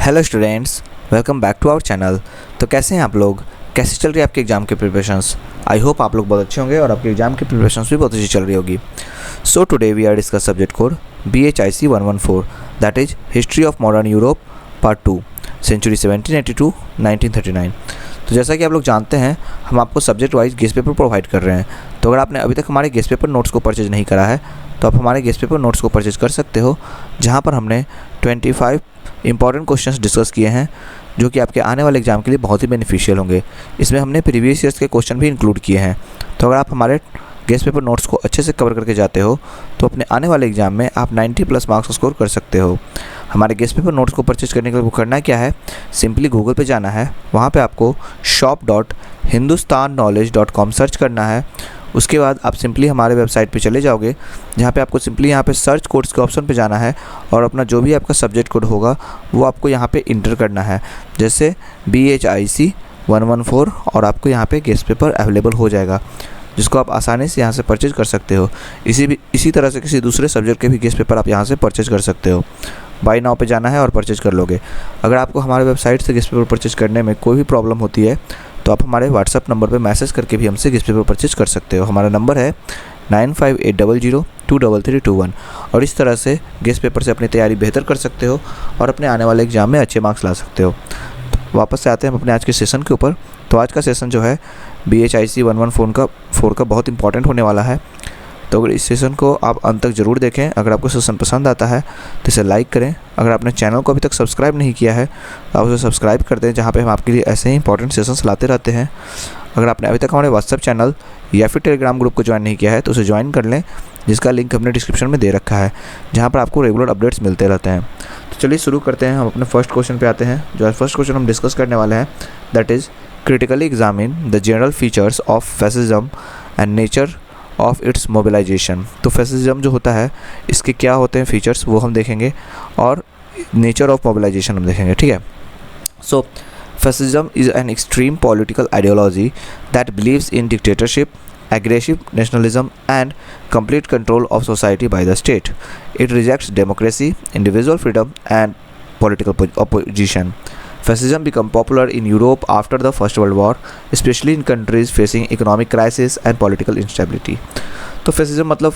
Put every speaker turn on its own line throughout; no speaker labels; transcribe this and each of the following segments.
Hello students, welcome back to our channel. तो कैसे हैं आप लोग? कैसे चल रही है आपके एग्ज़ाम की प्रिपरेशंस? आई होप आप लोग बहुत अच्छे होंगे और आपके एग्ज़ाम की प्रिपरेशंस भी बहुत अच्छी चल रही होगी। So today we are discuss subject code BHIC 114, that is history of modern Europe part 2, century 1782 1939। तो जैसा कि आप लोग जानते हैं, हम आपको subject wise guest paper provide कर रहे हैं। तो अगर आपने अभी तक हमारे गेस्ट पेपर नोट्स को परचेज नहीं करा है तो आप हमारे गेस्ट पेपर नोट्स को परचेज कर सकते हो, जहाँ पर हमने 25 इंपॉर्टेंट क्वेश्चंस डिस्कस किए हैं जो कि आपके आने वाले एग्जाम के लिए बहुत ही बेनिफिशियल होंगे। इसमें हमने प्रीवियस ईयर्स के क्वेश्चन भी इंक्लूड किए हैं। तो अगर आप हमारे गेस्ट पेपर नोट्स को अच्छे से कवर करके जाते हो तो अपने आने वाले एग्जाम में आप 90+ मार्क्स स्कोर कर सकते हो। हमारे गेस्ट पेपर नोट्स को परचेज करने के लिए करना क्या है, सिंपली गूगल पे जाना है, वहाँ पे आपको shop.hindustanknowledge.com सर्च करना है। उसके बाद आप सिंपली हमारे वेबसाइट पे चले जाओगे, जहाँ पे आपको सिंपली यहाँ पे सर्च कोड्स के ऑप्शन पे जाना है और अपना जो भी आपका सब्जेक्ट कोड होगा वो आपको यहाँ पे इंटर करना है, जैसे BHIC 114, और आपको यहाँ पे गेस्ट पेपर अवेलेबल हो जाएगा, जिसको आप आसानी से यहाँ से परचेज कर सकते हो। इसी तरह से किसी दूसरे सब्जेक्ट के भी गेस्ट पेपर आप यहाँ से परचेज कर सकते हो। बाय नाउ पे जाना है और परचेज कर लोगे। अगर आपको हमारे वेबसाइट से गेस्ट पेपर परचेज करने में कोई भी प्रॉब्लम होती है तो आप हमारे व्हाट्सअप नंबर पे मैसेज करके भी हमसे गेस्ट पेपर परचेज कर सकते हो। हमारा नंबर है 9580023321, और इस तरह से गेस्ट पेपर से अपनी तैयारी बेहतर कर सकते हो और अपने आने वाले एग्जाम में अच्छे मार्क्स ला सकते हो। तो वापस से आते हैं हम अपने आज के सेशन के ऊपर। तो आज का सेशन जो है BHIC 114 का बहुत इंपॉर्टेंट होने वाला है। तो अगर इस सेशन को आप अंत तक ज़रूर देखें। अगर आपको सेशन पसंद आता है तो इसे लाइक करें। अगर आपने चैनल को अभी तक सब्सक्राइब नहीं किया है तो आप उसे सब्सक्राइब कर दें, जहाँ पे हम आपके लिए ऐसे ही इंपॉर्टेंट सेशंस लाते रहते हैं। अगर आपने अभी तक हमारे व्हाट्सएप चैनल या फिर टेलीग्राम ग्रुप को ज्वाइन नहीं किया है तो उसे ज्वाइन कर लें, जिसका लिंक हमने डिस्क्रिप्शन में दे रखा है, जहाँ पर आपको रेगुलर अपडेट्स मिलते रहते हैं। तो चलिए शुरू करते हैं। हम अपने फर्स्ट क्वेश्चन पे आते हैं। जो फर्स्ट क्वेश्चन हम डिस्कस करने वाले हैं, that is critically examine the general features of fascism and nature of its mobilization. तो फैसिज्म जो होता है, इसके क्या होते हैं फीचर्स वो हम देखेंगे, और नेचर ऑफ मोबिलाइजेशन हम देखेंगे, ठीक है। So fascism is an extreme political ideology that believes in dictatorship, aggressive nationalism and complete control of society by the state. It rejects democracy, individual freedom and political opposition. Fascism became popular in Europe after the First World War, especially in countries facing economic crisis and political instability. तो fascism मतलब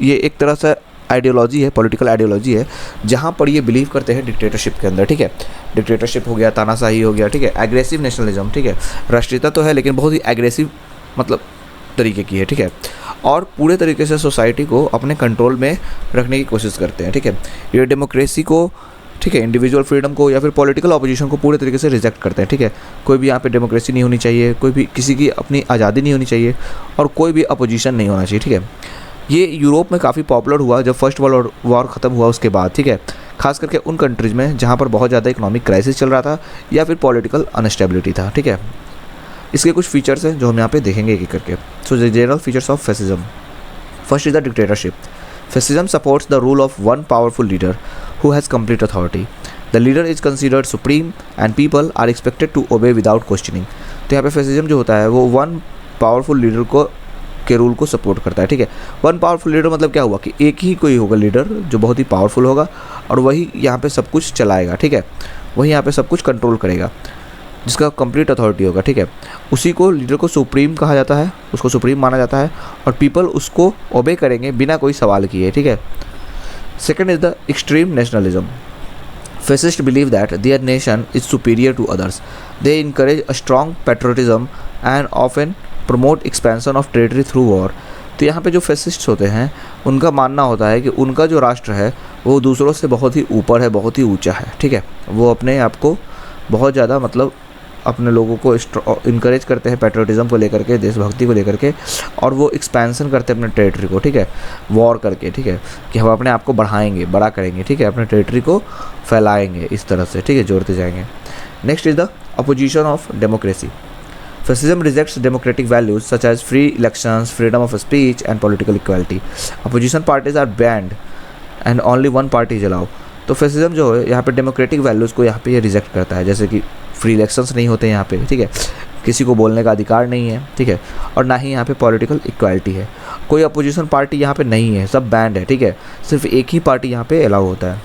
ये एक तरह से ideology है, political ideology है, जहाँ पर ये बिलीव करते हैं डिक्टेटरशिप के अंदर, ठीक है। डिक्टेटरशिप हो गया, तानाशाही हो गया, ठीक है। एग्रेसिव नेशनलिज्म, ठीक है। राष्ट्रीयता तो है लेकिन बहुत ही एग्रेसिव मतलब तरीके की है, ठीक है। और पूरे तरीके से सोसाइटी को अपने कंट्रोल में रखने की कोशिश करते हैं, ठीक है। ये डेमोक्रेसी को, ठीक है, इंडिविजुअल फ्रीडम को या फिर पॉलिटिकल ऑपोजिशन को पूरे तरीके से रिजेक्ट करते हैं, ठीक है। कोई भी यहाँ पे डेमोक्रेसी नहीं होनी चाहिए, कोई भी किसी की अपनी आज़ादी नहीं होनी चाहिए और कोई भी अपोजिशन नहीं होना चाहिए, ठीक है। ये यूरोप में काफ़ी पॉपुलर हुआ जब फर्स्ट वर्ल्ड वॉर ख़त्म हुआ उसके बाद, ठीक है। खास करके उन कंट्रीज़ में जहाँ पर बहुत ज़्यादा इकोनॉमिक क्राइसिस चल रहा था या फिर पॉलिटिकल अनस्टेबिलिटी था, ठीक है। इसके कुछ फीचर्स हैं जो हम यहाँ पे देखेंगे एक एक करके। So the general features of fascism, first is the dictatorship. Fascism supports the rule of one powerful leader who has complete authority. The leader is considered supreme and people are expected to obey without questioning. तो यहाँ पे fascism जो होता है वो one powerful leader को के rule को सपोर्ट करता है, ठीक है। वन पावरफुल लीडर मतलब क्या हुआ कि एक ही कोई होगा लीडर जो बहुत ही पावरफुल होगा और वही यहाँ पे सब कुछ चलाएगा, ठीक है। वही यहाँ पे सब कुछ कंट्रोल करेगा, जिसका कंप्लीट अथॉरिटी होगा, ठीक है। उसी को लीडर को सुप्रीम कहा जाता है, उसको सुप्रीम माना जाता है और पीपल उसको ओबे करेंगे बिना कोई सवाल किए, ठीक है। Second is the extreme nationalism. Fascist believe that their nation is superior to others. They encourage a strong patriotism and often promote expansion of territory through war. तो यहाँ पे जो फैसिस्ट होते हैं उनका मानना होता है कि उनका जो राष्ट्र है वो दूसरों से बहुत ही ऊपर है, बहुत ही ऊँचा है, ठीक है। वो अपने आप को बहुत ज़्यादा मतलब अपने लोगों को इनकरेज करते हैं पैट्रियटिज्म को लेकर के, देशभक्ति को लेकर के, और वो एक्सपेंशन करते हैं अपने टेरिटरी को, ठीक है, वॉर करके, ठीक है, कि हम अपने आप को बढ़ाएंगे, बड़ा करेंगे, ठीक है, अपने टेरिटरी को फैलाएंगे इस तरह से, ठीक है, जोड़ते जाएंगे। Next is the opposition of democracy. Fascism rejects democratic values such as free elections, freedom of speech and political equality. Opposition parties are banned and only one party is allowed. तो fascism जो है यहाँ पे democratic values को यहाँ पे ये reject करता है, जैसे कि फ्री इलेक्शंस नहीं होते यहाँ पे, ठीक है, किसी को बोलने का अधिकार नहीं है, ठीक है, और ना ही यहाँ पे पॉलिटिकल इक्वालिटी है। कोई अपोजिशन पार्टी यहाँ पे नहीं है, सब बैंड है, ठीक है। सिर्फ एक ही पार्टी यहाँ पे अलाउ होता है।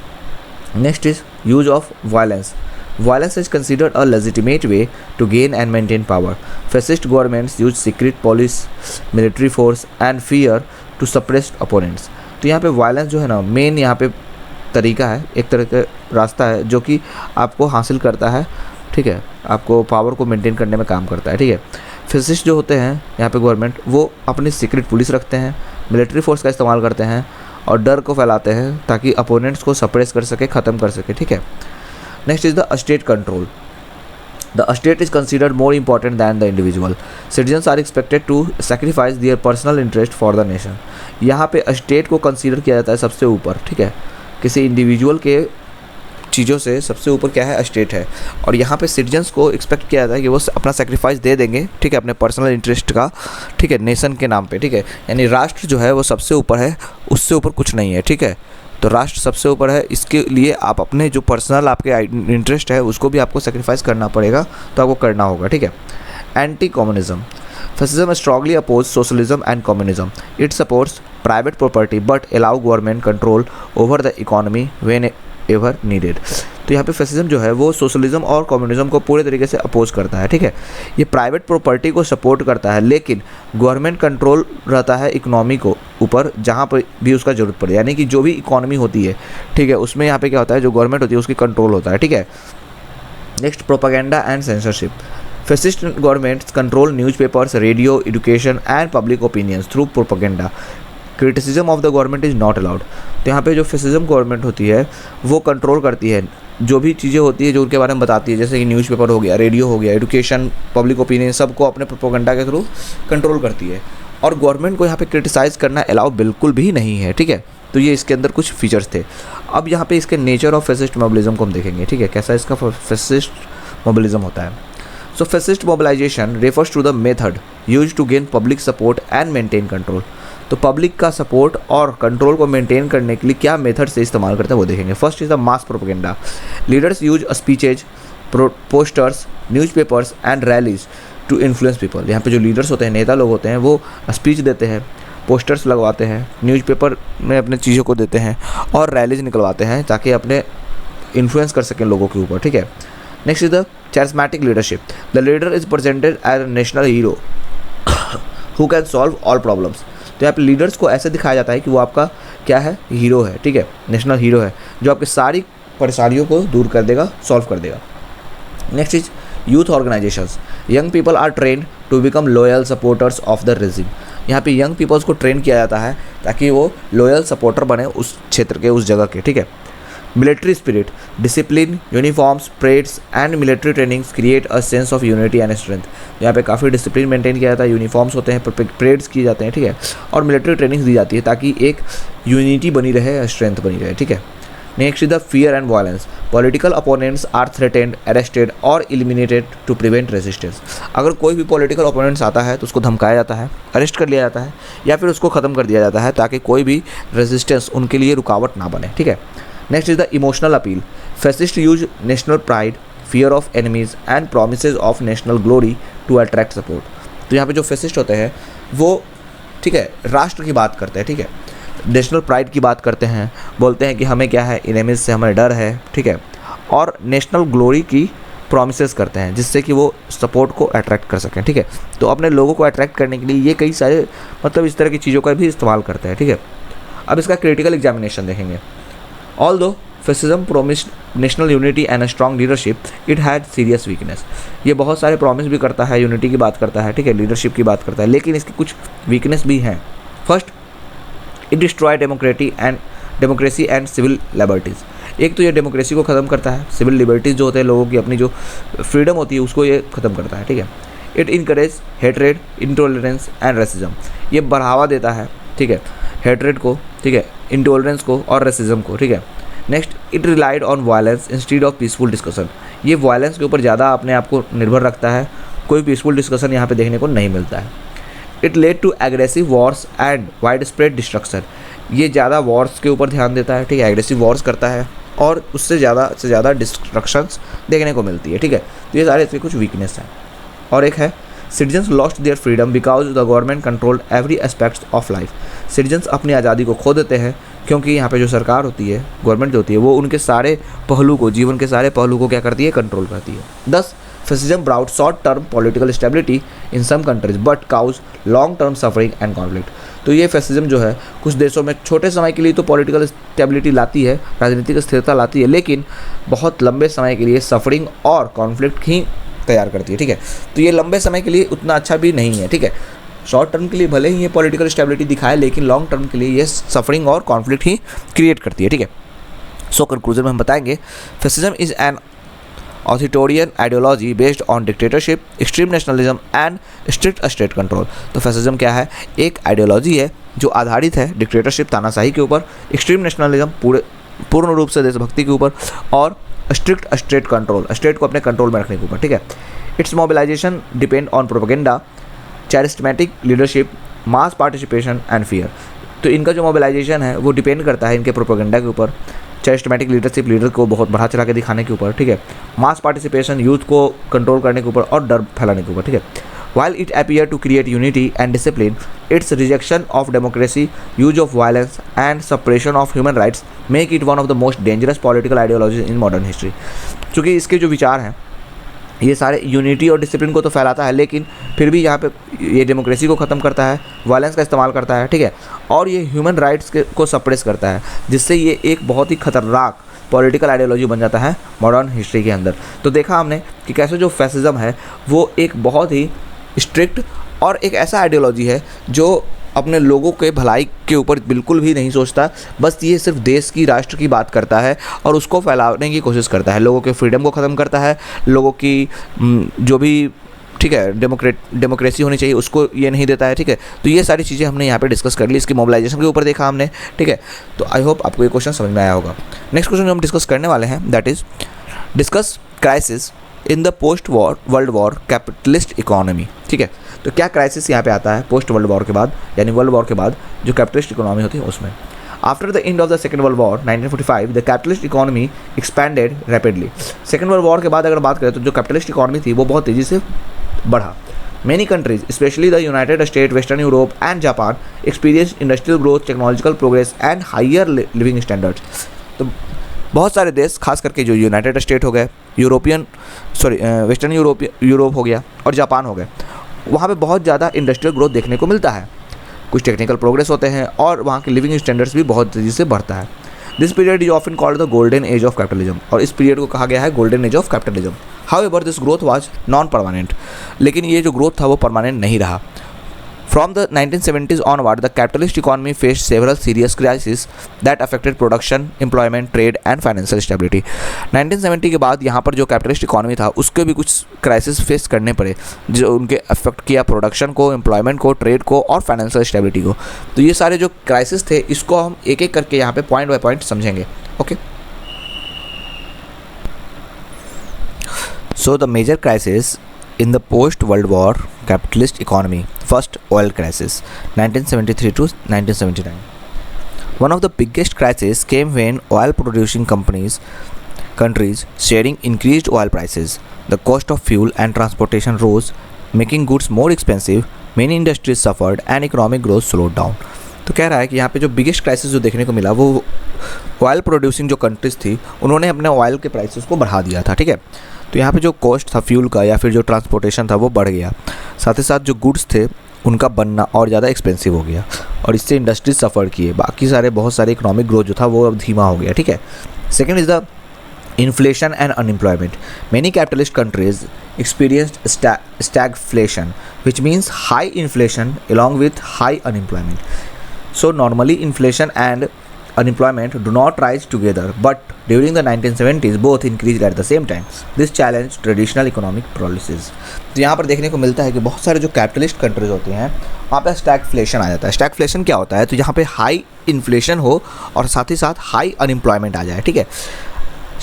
Next is use of violence. Violence is considered a legitimate way to gain and maintain power. Fascist governments use secret police, military force and fear to suppress opponents. तो यहाँ पे वायलेंस जो है ना मेन यहाँ पे तरीका है, एक तरह का रास्ता है जो कि आपको हासिल करता है, ठीक है, आपको पावर को मेंटेन करने में काम करता है, ठीक है. फैसिस्ट जो होते हैं यहाँ पे गवर्नमेंट, वो अपनी सीक्रेट पुलिस रखते हैं, मिलिट्री फोर्स का इस्तेमाल करते हैं और डर को फैलाते हैं ताकि अपोनेंट्स को सप्रेस कर सके, ख़त्म कर सके, ठीक है. Next is the state control. The state is considered more important than the individual. Citizens are expected to sacrifice their personal interest for the nation. यहाँ पे स्टेट को कंसीडर किया जाता है सबसे ऊपर, ठीक है, किसी इंडिविजुअल के चीज़ों से सबसे ऊपर क्या है, स्टेट है. और यहाँ पे सिटीजन्स को एक्सपेक्ट किया जाता है कि वो अपना सेक्रीफाइस दे देंगे, ठीक है, अपने पर्सनल इंटरेस्ट का, ठीक है, नेशन के नाम पे, ठीक है. यानी राष्ट्र जो है वो सबसे ऊपर है, उससे ऊपर कुछ नहीं है, ठीक है. तो राष्ट्र सबसे ऊपर है, इसके लिए आप अपने जो पर्सनल आपके इंटरेस्ट है उसको भी आपको सेक्रीफाइस करना पड़ेगा, तो आपको करना होगा, ठीक है. Anti communism. Fascism strongly opposes socialism and communism. It supports private property but allow government control over the economy whenever needed. तो यहाँ पे फैसिज्म जो है वो सोशलिज्म और कम्युनिज्म को पूरे तरीके से अपोज करता है, ठीक है. ये प्राइवेट प्रॉपर्टी को सपोर्ट करता है लेकिन गवर्नमेंट कंट्रोल रहता है इकोनॉमी को ऊपर जहाँ पर भी उसका ज़रूरत पड़े. यानी कि जो भी इकोनॉमी होती है, ठीक है, उसमें यहाँ पे क्या होता है, जो गवर्नमेंट होती है उसकी कंट्रोल होता है, ठीक है. Next, propaganda and censorship. Fascist governments control newspapers, radio, education and public opinions through propaganda. Criticism of the government is not allowed. तो यहाँ पे जो फैसिज्म गवर्नमेंट होती है वो कंट्रोल करती है जो भी चीज़ें होती है जो उनके बारे में बताती है, जैसे कि न्यूज़पेपर हो गया, रेडियो हो गया, एजुकेशन, पब्लिक ओपिनियन, सबको अपने प्रोपेगेंडा के थ्रू कंट्रोल करती है. और गवर्नमेंट को यहाँ पे क्रिटिसाइज़ करना अलाउ बिल्कुल भी नहीं है, ठीक है. तो ये इसके अंदर कुछ फीचर्स थे. अब यहाँ पे इसके नेचर ऑफ फैसिस्ट मोबिलिज्म को हम देखेंगे, ठीक है, कैसा इसका फैसिस्ट मोबिलिज्म होता है. So fascist mobilization refers to the method used to gain public support and maintain control. तो पब्लिक का सपोर्ट और कंट्रोल को मेंटेन करने के लिए क्या मेथड से इस्तेमाल करते हैं वो देखेंगे. First is the mass propaganda. Leaders use speeches, posters, newspapers and rallies to influence people. यहाँ पे जो लीडर्स होते हैं, नेता लोग होते हैं, वो स्पीच देते हैं, पोस्टर्स लगवाते हैं, न्यूज़पेपर में अपने चीज़ों को देते हैं और रैलीज निकलवाते हैं ताकि अपने इन्फ्लुएंस कर सकें लोगों के ऊपर, ठीक है. Next is the charismatic leadership. The leader is presented as a national hero who can solve all problems. तो यहाँ पे लीडर्स को ऐसे दिखाया जाता है कि वो आपका क्या है, हीरो है, ठीक है, नेशनल हीरो है जो आपकी सारी परेशानियों को दूर कर देगा, सॉल्व कर देगा. Next is youth organizations. Young people are trained to become loyal supporters of the regime. यहाँ पे यंग पीपल्स को ट्रेन किया जाता है ताकि वो लॉयल सपोर्टर बने उस क्षेत्र के, उस जगह के, ठीक है. Military spirit, discipline, uniforms, parades and military trainings create a sense of unity and strength. यहाँ पे काफ़ी डिसिप्लिन मेंटेन किया जाता है, यूनिफॉर्म्स होते हैं, परेड्स किए जाते हैं, ठीक है, और मिलिट्री ट्रेनिंग्स दी जाती है ताकि एक यूनिटी बनी रहे, स्ट्रेंथ बनी रहे, ठीक है. Next is the fear and violence. Political opponents are threatened, arrested और एलिमिनेटेड टू प्रिवेंट रेजिस्टेंस. अगर कोई भी पॉलिटिकल ओपोनेंट्स आता है तो उसको धमकाया जाता है, अरेस्ट कर लिया जाता है या फिर उसको ख़त्म कर दिया जाता है ताकि कोई भी रेजिस्टेंस उनके लिए रुकावट ना बने, ठीक है. Next is the emotional appeal. Fascists use national pride, fear of enemies and promises of national glory to attract support. तो यहाँ पे जो फैसिस्ट होते हैं वो, ठीक है, राष्ट्र की बात करते हैं, ठीक है, नेशनल प्राइड की बात करते हैं, बोलते हैं कि हमें क्या है, एनिमीज से हमें डर है, ठीक है, और नेशनल ग्लोरी की प्रोमिसेस करते हैं जिससे कि वो सपोर्ट को अट्रैक्ट कर सकें, ठीक है. तो अपने लोगों को अट्रैक्ट करने के लिए ये कई सारे मतलब इस तरह की चीज़ों का भी इस्तेमाल करते हैं, ठीक है. अब इसका क्रिटिकल एग्जामिनेशन देखेंगे. Although fascism promised national unity and a strong leadership, it had serious weakness. ये बहुत सारे प्रॉमिस भी करता है, यूनिटी की बात करता है, ठीक है, लीडरशिप की बात करता है, लेकिन इसकी कुछ वीकनेस भी हैं. First, it destroy democracy and civil liberties. एक तो ये डेमोक्रेसी को ख़त्म करता है, सिविल लिबर्टीज़ जो होते हैं, लोगों की अपनी जो फ्रीडम होती है उसको ये ख़त्म करता है, ठीक है. It encourage hatred, intolerance and racism. ये बढ़ावा देता है, ठीक है, हेट्रेड को, ठीक है, इंटॉलरेंस को और रेसिज्म को, ठीक है. Next, it relied on violence instead of peaceful discussion. ये वायलेंस के ऊपर ज़्यादा अपने आप को निर्भर रखता है, कोई पीसफुल डिस्कशन यहाँ पे देखने को नहीं मिलता है. It led to aggressive wars and wide spread destruction. ये ज़्यादा वॉर्स के ऊपर ध्यान देता है, ठीक है, एग्रेसिव वॉर्स करता है और उससे ज़्यादा से ज़्यादा डिस्ट्रक्शंस देखने को मिलती है, ठीक है. तो ये सारे इसके कुछ वीकनेस हैं. और एक है, citizens lost their freedom because the government controlled every aspects of life. Citizens अपनी आज़ादी को खो देते हैं क्योंकि यहाँ पे जो सरकार होती है, गवर्नमेंट जो होती है, वो उनके सारे पहलू को, जीवन के सारे पहलू को क्या करती है, कंट्रोल करती है। Thus, fascism brought short term political stability in some countries but cause long term suffering and conflict. तो ये फैसिज्म जो है कुछ देशों में छोटे समय के लिए तो पॉलिटिकल स्टेबिलिटी लाती है, राजनीतिक स्थिरता लाती है, लेकिन बहुत लंबे समय के लिए सफरिंग और कॉन्फ्लिक्ट ही तैयार करती है। ठीक है, तो ये लंबे समय के लिए उतना अच्छा भी नहीं है। ठीक है, शॉर्ट टर्म के लिए भले ही ये पॉलिटिकल स्टेबिलिटी दिखाए, लेकिन लॉन्ग टर्म के लिए ये सफरिंग और कॉन्फ्लिक्ट ही क्रिएट करती है। ठीक है, सो कंक्लूजन में हम बताएंगे, fascism is an authoritarian ideology based on dictatorship, extreme nationalism and strict state control. तो फैसिज्म क्या है, एक आइडियोलॉजी है जो आधारित है डिक्टेटरशिप, तानाशाही के ऊपर, एक्सट्रीम नेशनलिज्म पूर्ण रूप से देशभक्ति के ऊपर, और स्ट्रिक्ट स्टेट कंट्रोल, स्टेट को अपने कंट्रोल में रखने के ऊपर। ठीक है, it's mobilisation depend on propaganda, charismatic leadership, mass participation and fear. तो इनका जो मोबिलाइजेशन है वो डिपेंड करता है इनके प्रोपेगेंडा के ऊपर, चैरिस्मेटिक लीडरशिप, लीडर को बहुत बढ़ा चढ़ा के दिखाने के ऊपर। ठीक है, मास पार्टिसिपेशन, यूथ को कंट्रोल करने के ऊपर और डर फैलाने के ऊपर। ठीक है, while it appear to create unity and discipline, its rejection of democracy, use of violence and suppression of human rights make it one of the most dangerous political ideologies in modern history। चूँकि इसके जो विचार हैं ये सारे unity और discipline को तो फैलाता है, लेकिन फिर भी यहाँ पे ये डेमोक्रेसी को ख़त्म करता है, वायलेंस का इस्तेमाल करता है। ठीक है, और ये ह्यूमन राइट्स को सप्रेस करता है, जिससे ये एक बहुत ही खतरनाक पॉलिटिकल आइडियोलॉजी बन जाता है मॉडर्न हिस्ट्री के अंदर। तो देखा हमने कि कैसे जो फैसिज्म है वो एक बहुत ही स्ट्रिक्ट और एक ऐसा आइडियोलॉजी है जो अपने लोगों के भलाई के ऊपर बिल्कुल भी नहीं सोचता, बस ये सिर्फ देश की, राष्ट्र की बात करता है और उसको फैलाने की कोशिश करता है, लोगों के फ्रीडम को ख़त्म करता है, लोगों की जो भी, ठीक है, डेमोक्रेसी होनी चाहिए उसको ये नहीं देता है। ठीक है, तो ये सारी चीज़ें हमने यहाँ पे डिस्कस कर ली, इसकी मोबिलाइजेशन के ऊपर देखा हमने। ठीक है, तो आई होप आपको ये क्वेश्चन समझ में आया होगा। नेक्स्ट क्वेश्चन जो हम डिस्कस करने वाले हैं that is discuss crisis in the post war world war capitalist economy. ठीक है, तो क्या क्राइसिस यहाँ पे आता है पोस्ट वर्ल्ड वॉर के बाद, यानी वर्ल्ड वॉर के बाद जो कैपिटलिस्ट इकोनॉमी होती है उसमें। After the end of the second world war 1945 the capitalist economy expanded rapidly. Second world war के बाद अगर बात करें तो जो कैपिटलिस्ट इकोनॉमी थी वो बहुत तेज़ी से बढ़ा। Many countries, especially the United States, Western Europe and Japan, experienced industrial growth, technological progress and higher living standards। तो बहुत सारे देश, खास करके जो यूनाइटेड स्टेट हो गए, वेस्टर्न यूरोप हो गया और जापान हो गए, वहाँ पे बहुत ज़्यादा इंडस्ट्रियल ग्रोथ देखने को मिलता है, कुछ टेक्निकल प्रोग्रेस होते हैं और वहाँ के लिविंग स्टैंडर्ड्स भी बहुत तेज़ी से बढ़ता है। This period is often called the golden age of capitalism, और इस पीरियड को कहा गया है golden age of capitalism. However this growth was non permanent, लेकिन ये जो ग्रोथ था वो परमानेंट नहीं रहा। From the 1970s onward, the capitalist economy faced several serious crises that affected production, employment, trade and financial stability। 1970 के बाद यहाँ पर जो कैपिटलिस्ट इकोनॉमी था उसके भी कुछ क्राइसिस फेस करने पड़े जो उनके अफेक्ट किया प्रोडक्शन को, एम्प्लॉयमेंट को, ट्रेड को और फाइनेंशियल स्टेबिलिटी को। तो ये सारे जो क्राइसिस थे इसको हम एक एक करके यहाँ पे पॉइंट बाय पॉइंट समझेंगे। Okay, so the major crisis in the post-World War capitalist economy. First, oil crisis, 1973 to 1979. One of the biggest crises came when oil-producing countries sharing increased oil prices. The cost of fuel and transportation rose, making goods more expensive. Many industries suffered and economic growth slowed down. तो कह रहा है कि यहाँ पे जो biggest crisis जो देखने को मिला वो ऑयल प्रोड्यूसिंग जो कंट्रीज़ थी उन्होंने अपने ऑयल के प्राइसेस को बढ़ा दिया था। ठीक है, तो यहाँ पे जो कॉस्ट था फ्यूल का या फिर जो ट्रांसपोर्टेशन था वो बढ़ गया, साथ ही साथ जो गुड्स थे उनका बनना और ज़्यादा एक्सपेंसिव हो गया और इससे इंडस्ट्रीज सफ़र किए, बाकी सारे बहुत सारे इकोनॉमिक ग्रोथ जो था वो अब धीमा हो गया। ठीक है, second is the inflation and unemployment. Many capitalist countries experienced stagflation, which means high inflation along with high unemployment. So normally inflation and unemployment do not rise together, but during the 1970s both increased at the same time. This challenged traditional economic policies. तो यहाँ पर देखने को मिलता है कि बहुत सारे जो कैपिटलिस्ट कंट्रीज होते हैं वहाँ पे स्टैगफ्लेशन आ जाता है। स्टैगफ्लेशन क्या होता है, तो यहाँ पे हाई इन्फ्लेशन हो और साथ ही साथ हाई अनएम्प्लॉयमेंट आ जाए। ठीक है,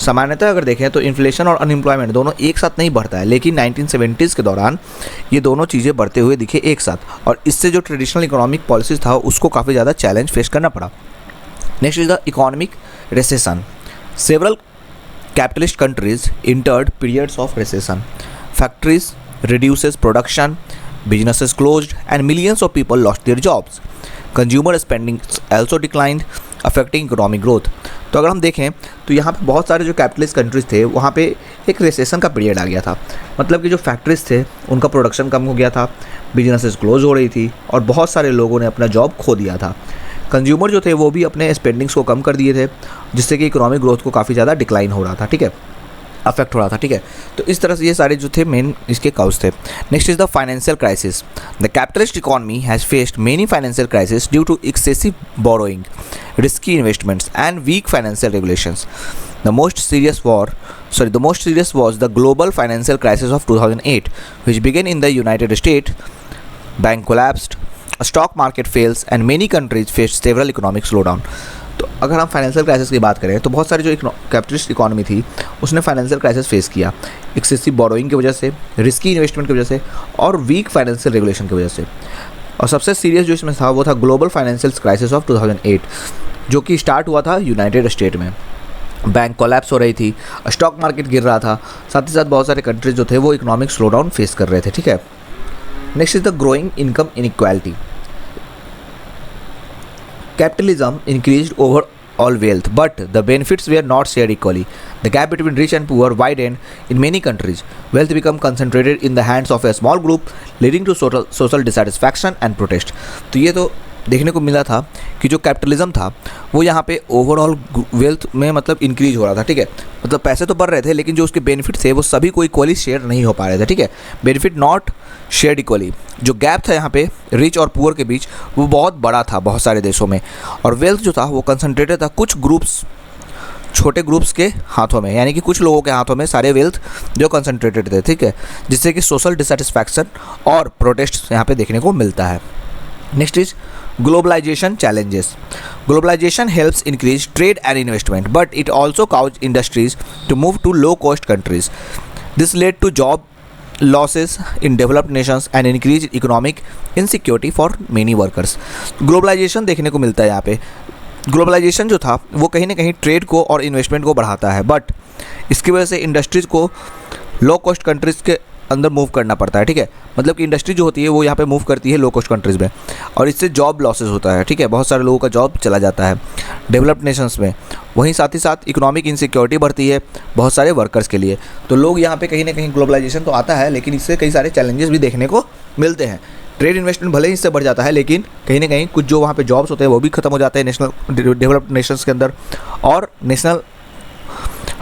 सामान्यतः अगर देखें तो इन्फ्लेशन और अनएम्प्लॉयमेंट दोनों एक साथ नहीं बढ़ता है, लेकिन 1970s के दौरान ये दोनों चीज़ें बढ़ते हुए दिखे एक साथ, और इससे जो ट्रेडिशनल इकोनॉमिक पॉलिसीज था उसको काफ़ी ज़्यादा चैलेंज फेस करना पड़ा। Next is the economic recession. Several capitalist countries entered periods of recession, factories reduces production, businesses closed and millions of people lost their jobs. Consumer spending also declined. Affecting economic growth. तो अगर हम देखें तो यहाँ पे बहुत सारे जो कैपिटलिस्ट कंट्रीज थे वहाँ पे एक रिसेशन का पीरियड आ गया था। मतलब कि जो फैक्ट्रीज थे उनका प्रोडक्शन कम हो गया था, बिजनेसेस क्लोज हो रही थी और बहुत सारे लोगों ने अपना जॉब खो दिया था। कंज्यूमर जो थे वो भी अपने स्पेंडिंग्स को कम कर दिए थे, जिससे कि इकोनॉमिक ग्रोथ को काफ़ी ज़्यादा डिक्लाइन हो रहा था, ठीक है, अफेक्ट हो रहा था, ठीक है। तो इस तरह से ये सारे जो थे मेन इसके काउज थे। Next is the financial crisis. The capitalist economy has faced many financial crisis due to excessive borrowing, risky investments and weak financial regulations. The most serious was the global financial crisis of 2008, which began in the United States. Bank collapsed, a stock market fails, and many countries faced several economic slowdown. तो अगर हम financial crisis की बात करें तो बहुत सारी जो कैपिटलिस्ट इकोनॉमी थी उसने फाइनेंशियल क्राइसिस फेस किया, एक्सेसिव बोरोइंग की वजह से, रिस्की इन्वेस्टमेंट की वजह से और वीक फाइनेंशियल रेगुलेशन की वजह से। और सबसे सीरियस जो इसमें था वो था ग्लोबल फाइनेंशियल क्राइसिस ऑफ 2008, जो कि स्टार्ट हुआ था यूनाइटेड स्टेट में। बैंक कोलैप्स हो रही थी, स्टॉक मार्केट गिर रहा था, साथ ही साथ बहुत सारे कंट्रीज जो थे वो इकोनॉमिक स्लो डाउन फेस कर रहे थे, ठीक है। Next is the growing income inequality. Capitalism increased over all wealth, but the benefits were not shared equally. The gap between rich and poor widened in many countries. Wealth became concentrated in the hands of a small group, leading to social dissatisfaction and protest. तो ये तो देखने को मिला था कि जो capitalism था वो यहाँ पे ओवरऑल वेल्थ में मतलब इंक्रीज हो रहा था, ठीक है। मतलब पैसे तो बढ़ रहे थे लेकिन जो उसके बेनिफिट थे वो सभी को इक्वली शेयर नहीं हो पा रहे थे, ठीक है। Benefit not shared equally. जो गैप था यहाँ पे रिच और पुअर के बीच वो बहुत बड़ा था बहुत सारे देशों में, और वेल्थ जो था वो कंसनट्रेटेड था कुछ ग्रुप्स, छोटे ग्रुप्स के हाथों में, यानी कि कुछ लोगों के हाथों में सारे वेल्थ जो कंसनट्रेटेड थे, ठीक है, जिससे कि सोशल डिसैटिस्फैक्शन और प्रोटेस्ट यहाँ पे देखने को मिलता है। Next is globalization challenges. Globalization helps increase trade and investment, but it also caused industries to move to low-cost countries. This led to job losses in developed nations and increased economic insecurity for many workers. Globalization देखने को मिलता है यहाँ पे। Globalisation जो था वो कहीं ना कहीं ट्रेड को और इन्वेस्टमेंट को बढ़ाता है, बट इसकी वजह से इंडस्ट्रीज़ को लो कॉस्ट कंट्रीज़ के अंदर मूव करना पड़ता है, ठीक है। मतलब कि इंडस्ट्री जो होती है वो यहाँ पे मूव करती है लो कॉस्ट कंट्रीज़ में, और इससे जॉब लॉसेस होता है, ठीक है। बहुत सारे लोगों का जॉब चला जाता है डेवलप्ड नेशंस में। वहीं साथ ही साथ इकोनॉमिक इनसिक्योरिटी बढ़ती है बहुत सारे वर्कर्स के लिए। तो लोग यहाँ पे कहीं ना कहीं ग्लोबलाइजेशन तो आता है लेकिन इससे कई सारे चैलेंजेस भी देखने को मिलते हैं। ट्रेड इन्वेस्टमेंट भले ही इससे बढ़ जाता है लेकिन कहीं ना कहीं कुछ जो वहाँ पे जॉब्स होते हैं वो भी खत्म हो जाते हैं नेशनल डेवलप्ड नेशंस के अंदर, और नेशनल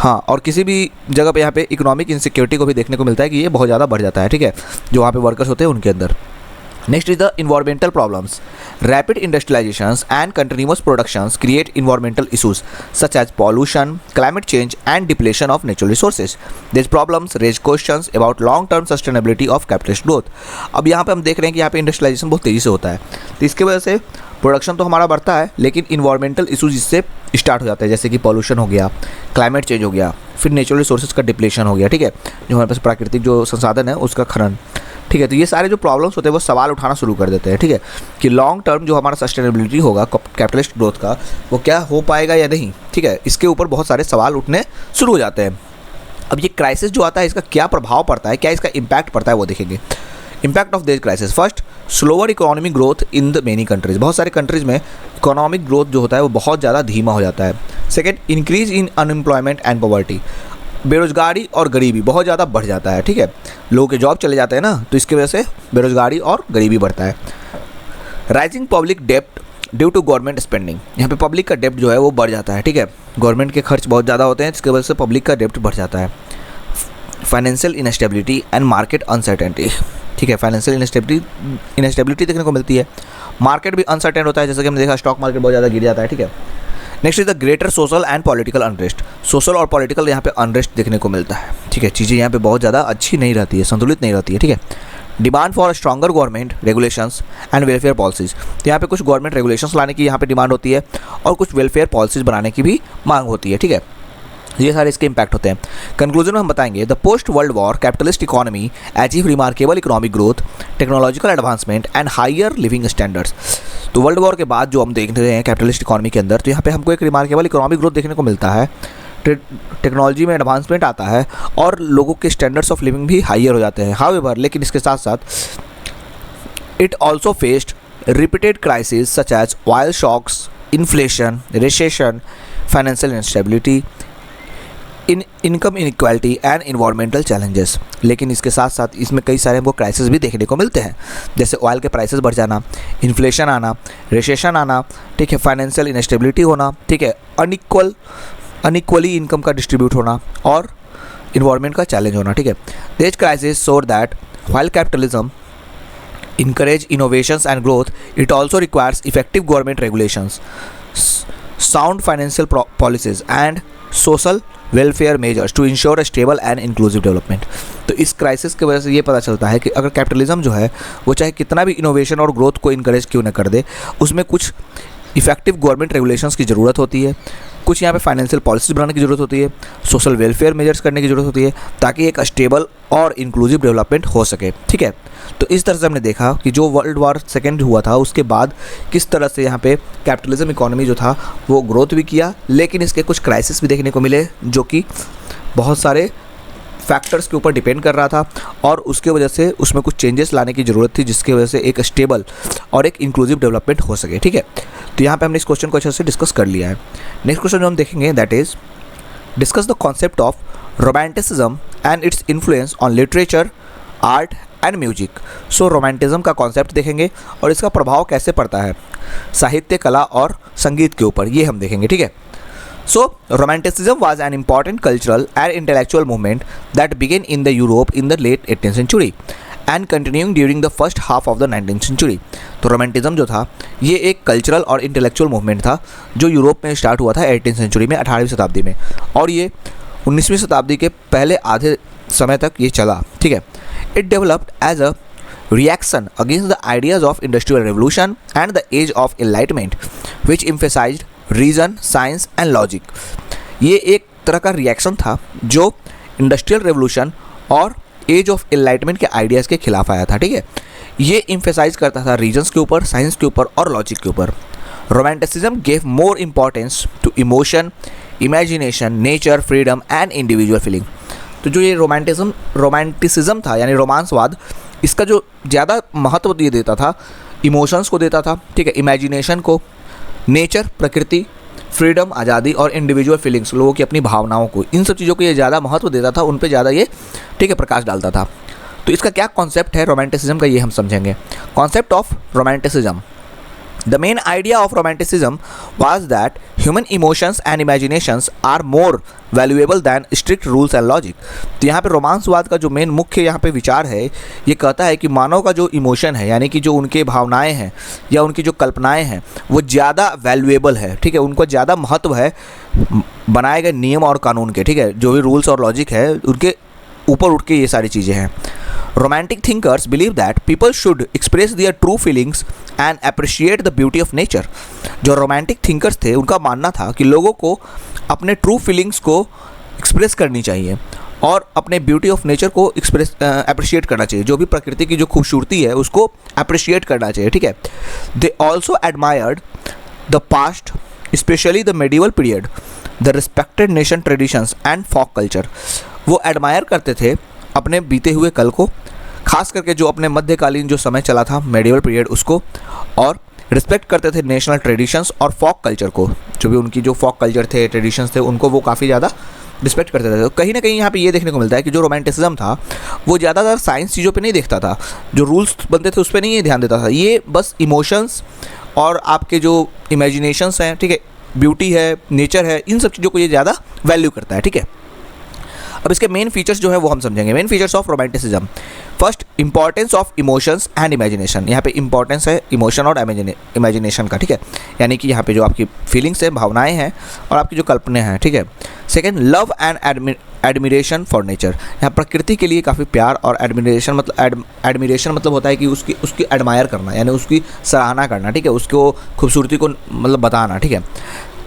और किसी भी जगह पे यहाँ पे इकोनॉमिक इनसिक्योरिटी को भी देखने को मिलता है कि ये बहुत ज़्यादा बढ़ जाता है, ठीक है, जो वहाँ पे वर्कर्स होते हैं उनके अंदर। Next is the environmental problems. Rapid industrialisations and continuous productions create environmental issues such as pollution, climate change and depletion of natural resources. This problems raise questions about long term sustainability of capitalist growth. अब यहाँ पे हम देख रहे हैं कि यहाँ पे इंडस्ट्रियलाइजेशन बहुत तेज़ी से होता है, तो इसकी वजह से प्रोडक्शन तो हमारा बढ़ता है लेकिन इन्वायरमेंटल इशूज इससे स्टार्ट हो जाते हैं, जैसे कि पॉल्यूशन हो गया, क्लाइमेट चेंज हो गया, फिर नेचुरल रिसोर्सेज का डिप्लेशन हो गया, ठीक है, जो हमारे पास प्राकृतिक जो संसाधन है उसका खनन, ठीक है। तो ये सारे जो प्रॉब्लम्स होते हैं वो सवाल उठाना शुरू कर देते हैं, ठीक है, कि लॉन्ग टर्म जो हमारा सस्टेनेबिलिटी होगा कैपिटलिस्ट ग्रोथ का वो क्या हो पाएगा या नहीं, ठीक है। इसके ऊपर बहुत सारे सवाल उठने शुरू हो जाते हैं। अब ये क्राइसिस जो आता है इसका क्या प्रभाव पड़ता है, क्या इसका इम्पैक्ट पड़ता है वो देखेंगे। Impact of this crisis. First, slower economic growth in the many countries. बहुत सारे कंट्रीज़ में इकोनॉमिक ग्रोथ जो होता है वो बहुत ज़्यादा धीमा हो जाता है। Second, increase in unemployment and poverty. बेरोजगारी और गरीबी बहुत ज़्यादा बढ़ जाता है, ठीक है, लोगों के जॉब चले जाते हैं ना, तो इसकी वजह से बेरोजगारी और गरीबी बढ़ता है। राइजिंग पब्लिक डेप्ट ड्यू टू गवर्नमेंट स्पेंडिंग। यहाँ पे पब्लिक का डेप्ट जो है वो बढ़ जाता है, ठीक है, गवर्नमेंट के खर्च बहुत ज़्यादा होते हैं जिसकी वजह से पब्लिक का डेप्ट बढ़ जाता है। Financial instability and market uncertainty, ठीक है, फाइनेंशियल इनस्टेबिलिटी देखने को मिलती है, मार्केट भी अनसर्टेन होता है, जैसे कि हमने देखा स्टॉक मार्केट बहुत ज़्यादा गिर जाता है, ठीक है। Next is the greater social and political unrest. Social और पॉलिटिकल यहाँ पे अनरेस्ट देखने को मिलता है, ठीक है, चीज़ें यहाँ पे बहुत ज़्यादा अच्छी नहीं रहती है, संतुलित नहीं रहती है, ठीक है। Demand for stronger government regulations and welfare policies. तो यहाँ पे कुछ गवर्नमेंट रेगुलेशंस लाने की यहाँ पे डिमांड होती है और कुछ वेलफेयर पॉलिसीज़ बनाने की भी मांग होती है, ठीक है। ये सारे इसके इम्पैक्ट होते हैं। कंक्लूजन में हम बताएंगे the post world war capitalist economy achieve remarkable economic growth, technological advancement and higher living standards. तो वर्ल्ड वॉर के बाद जो हम देख रहे हैं कैपिटलिस्ट इकोनॉमी के अंदर, तो यहाँ पे हमको एक रिमार्केबल इकोनॉमिक ग्रोथ देखने को मिलता है, टेक्नोलॉजी में एडवांसमेंट आता है और लोगों के स्टैंडर्ड्स ऑफ लिविंग भी हायर हो जाते हैं। हाउएवर, लेकिन इसके साथ साथ it also faced repeated crisis such as oil shocks, inflation, recession, financial instability, income inequality and environmental challenges. लेकिन इसके साथ साथ इसमें कई सारे हमको क्राइसिस भी देखने को मिलते हैं, जैसे ऑयल के प्राइसेस बढ़ जाना, इन्फ्लेशन आना, रिसेशन आना, ठीक है, फाइनेंशियल इनस्टेबिलिटी होना, ठीक है, अनइक्वली इनकम का डिस्ट्रीब्यूट होना और इन्वायरमेंट का चैलेंज होना, ठीक है। This crisis show that while capitalism encourage innovations and growth, it also requires effective government regulations, sound financial policies and social welfare measures to ensure a stable and inclusive development। तो इस crisis की वजह से ये पता चलता है कि अगर कैपिटलिज्म जो है वो चाहे कितना भी इनोवेशन और ग्रोथ को इनकरेज क्यों न कर दे, उसमें कुछ इफेक्टिव गवर्नमेंट रेगुलेशंस की ज़रूरत होती है, कुछ यहाँ पे फाइनेंशियल पॉलिसीज बनाने की ज़रूरत होती है, सोशल वेलफेयर मेजर्स करने की ज़रूरत होती है, ताकि एक स्टेबल और इंक्लूसिव डेवलपमेंट हो सके, ठीक है। तो इस तरह से हमने देखा कि जो वर्ल्ड वॉर सेकेंड हुआ था उसके बाद किस तरह से यहाँ पे कैपिटलिज्म इकोनॉमी जो था वो ग्रोथ भी किया, लेकिन इसके कुछ क्राइसिस भी देखने को मिले जो कि बहुत सारे फैक्टर्स के ऊपर डिपेंड कर रहा था और उसके वजह से उसमें कुछ चेंजेस लाने की ज़रूरत थी, जिसकी वजह से एक स्टेबल और एक इंक्लूसिव डेवलपमेंट हो सके, ठीक है। तो यहाँ पे हमने इस क्वेश्चन को अच्छे से डिस्कस कर लिया है। नेक्स्ट क्वेश्चन जो हम देखेंगे that is discuss the concept of romanticism and its influence on literature, art and music. So romanticism का कॉन्सेप्ट देखेंगे और इसका प्रभाव कैसे पड़ता है साहित्य, कला और संगीत के ऊपर, ये हम देखेंगे, ठीक है। So, Romanticism was an important cultural and intellectual movement that began in the Europe in the late 18th century and continuing during the first half of the 19th century। तो रोमांटिज्म जो था ये एक कल्चरल और intellectual movement था जो Europe में start हुआ था 18th सेंचुरी में, 18वीं शताब्दी में, और ये 19वीं शताब्दी के पहले आधे समय तक ये चला, ठीक है। It developed as a reaction against the ideas of industrial revolution and the age of enlightenment which emphasized reason, science and logic. ये एक तरह का रिएक्शन था जो इंडस्ट्रियल रेवोल्यूशन और एज ऑफ एनलाइटमेंट के आइडियाज़ के खिलाफ आया था, ठीक है। ये इम्फेसाइज करता था रीजन्स के ऊपर, साइंस के ऊपर और लॉजिक के ऊपर। Romanticism gave more importance to emotion, imagination, nature, freedom and individual feeling. तो जो ये रोमांटिसिज्म था यानी रोमांसवाद, इसका जो ज़्यादा महत्व ये देता था इमोशंस को देता था, ठीक है, इमेजिनेशन को, नेचर, प्रकृति, फ्रीडम, आज़ादी और इंडिविजुअल फीलिंग्स, लोगों की अपनी भावनाओं को, इन सब चीज़ों को ये ज़्यादा महत्व देता था, उन पे ज़्यादा ये, ठीक है, प्रकाश डालता था। तो इसका क्या कॉन्सेप्ट है रोमांटिसिज्म का, ये हम समझेंगे। Concept of romanticism, the main idea of romanticism was that human emotions and imaginations are more valuable than strict rules and logic. तो यहाँ पे रोमांसवाद का जो मेन मुख्य यहाँ पे विचार है, ये कहता है कि मानव का जो इमोशन है यानी कि जो उनके भावनाएं हैं या उनकी जो कल्पनाएं हैं वो ज़्यादा वैल्यूएबल है, ठीक है, उनको ज़्यादा महत्व है बनाए गए नियम और कानून के, ठीक है, जो भी रूल्स और लॉजिक है उनके ऊपर उठ के ये सारी चीज़ें हैं। Romantic thinkers believe that people should express their true feelings and appreciate the beauty of nature. जो रोमांटिक थिंकर्स थे उनका मानना था कि लोगों को अपने ट्रू फीलिंग्स को एक्सप्रेस करनी चाहिए और अपने ब्यूटी ऑफ नेचर को अप्रिशिएट करना चाहिए, जो भी प्रकृति की जो खूबसूरती है उसको अप्रिशिएट करना चाहिए, ठीक है। They also admired the past, specially the medieval period, they respected nation traditions and folk culture. वो एडमायर करते थे अपने बीते हुए कल को, खास करके जो अपने मध्यकालीन जो समय चला था मेडिवल पीरियड उसको, और रिस्पेक्ट करते थे नेशनल ट्रेडिशंस और फॉक कल्चर को, जो भी उनकी जो फॉक कल्चर थे, ट्रेडिशंस थे, उनको वो काफ़ी ज़्यादा रिस्पेक्ट करते थे। तो कहीं ना कहीं यहाँ पे ये देखने को मिलता है कि जो रोमांटिसिज्म था वो ज़्यादातर साइंस चीज़ों पे नहीं देखता था, जो रूल्स बनते थे उस पर नहीं ध्यान देता था, ये बस इमोशंस और आपके जो इमेजिनेशंस हैं, ठीक है, ब्यूटी है, नेचर है, इन सब चीज़ों को ये ज़्यादा वैल्यू करता है, ठीक है। अब इसके मेन फीचर्स जो है वो हम समझेंगे। Main features of romanticism, first importance of emotions and imagination. यहाँ पे इंपॉर्टेंस है इमोशन और इमेजिनेशन का, ठीक है, यानी कि यहाँ पे जो आपकी फीलिंग्स हैं, भावनाएं हैं और आपकी जो कल्पनाएं हैं, ठीक है। Second, love and admiration for nature. यहाँ प्रकृति के लिए काफ़ी प्यार और एडमिरेशन मतलब होता है कि उसकी एडमायर करना, यानी उसकी सराहना करना, ठीक है, उसको खूबसूरती को मतलब बताना, ठीक है।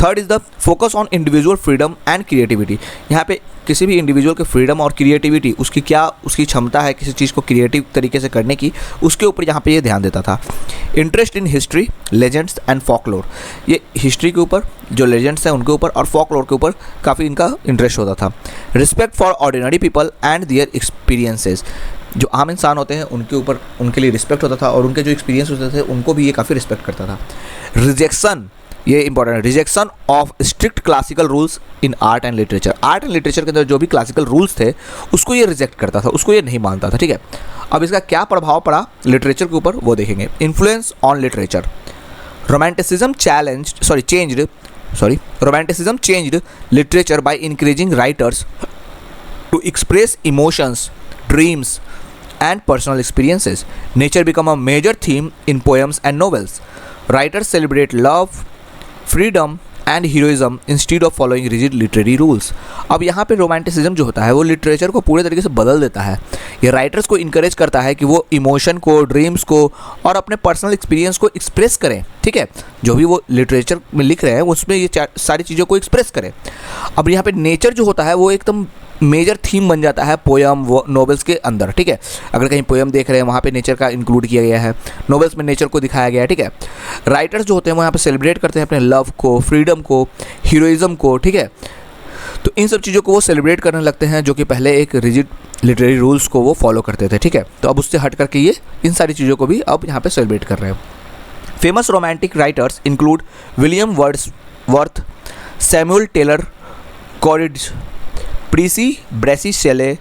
Third is the focus on individual freedom and creativity. यहाँ पे किसी भी इंडिविजुअल के फ्रीडम और क्रिएटिविटी, उसकी क्षमता है किसी चीज़ को क्रिएटिव तरीके से करने की, उसके ऊपर यहाँ पे ये ध्यान देता था। Interest in history, legends and folklore, ये हिस्ट्री के ऊपर, जो लेजेंड्स हैं उनके ऊपर और फॉकलोर के ऊपर काफ़ी इनका इंटरेस्ट होता था। Respect for ordinary people and their experiences, जो आम इंसान होते हैं उनके ऊपर, उनके लिए रिस्पेक्ट होता था और उनके जो एक्सपीरियंस होते थे उनको भी ये काफ़ी रिस्पेक्ट करता था। रिजेक्शन ये इंपॉर्टेंट है, rejection of strict classical rules in art and literature. Art and literature के अंदर जो भी क्लासिकल रूल्स थे उसको ये रिजेक्ट करता था, उसको ये नहीं मानता था, ठीक है। अब इसका क्या प्रभाव पड़ा लिटरेचर के ऊपर वो देखेंगे। Influence on literature, romanticism changed literature by encouraging writers to express emotions, dreams, and personal experiences. Nature became a major theme in poems and novels. Writers celebrate love, freedom, and heroism instead of following rigid literary rules. अब यहाँ पे romanticism जो होता है वो literature को पूरे तरीके से बदल देता है। ये राइटर्स को इनकरेज करता है कि वो इमोशन को, ड्रीम्स को और अपने पर्सनल एक्सपीरियंस को एक्सप्रेस करें, ठीक है। जो भी वो लिटरेचर में लिख रहे हैं उसमें ये सारी चीज़ों को एक्सप्रेस करें। अब यहाँ पे नेचर जो होता है वो एकदम मेजर थीम बन जाता है पोयम नॉवेल्स के अंदर, ठीक है। अगर कहीं पोयम देख रहे हैं वहाँ पे नेचर का इंक्लूड किया गया है, नॉवेल्स में नेचर को दिखाया गया है, ठीक है। राइटर्स जो होते हैं वो यहाँ पे सेलिब्रेट करते हैं अपने लव को, फ्रीडम को, हीरोइज्म को, ठीक है। तो इन सब चीज़ों को वो सेलिब्रेट करने लगते हैं जो कि पहले एक रिजिड लिटरेरी रूल्स को वो फॉलो करते थे, ठीक है। तो अब उससे हट करके ये इन सारी चीज़ों को भी अब यहाँ पर सेलिब्रेट कर रहे हैं। Famous romantic writers include William Wordsworth, Samuel Taylor Coleridge, Percy Bysshe Shelley,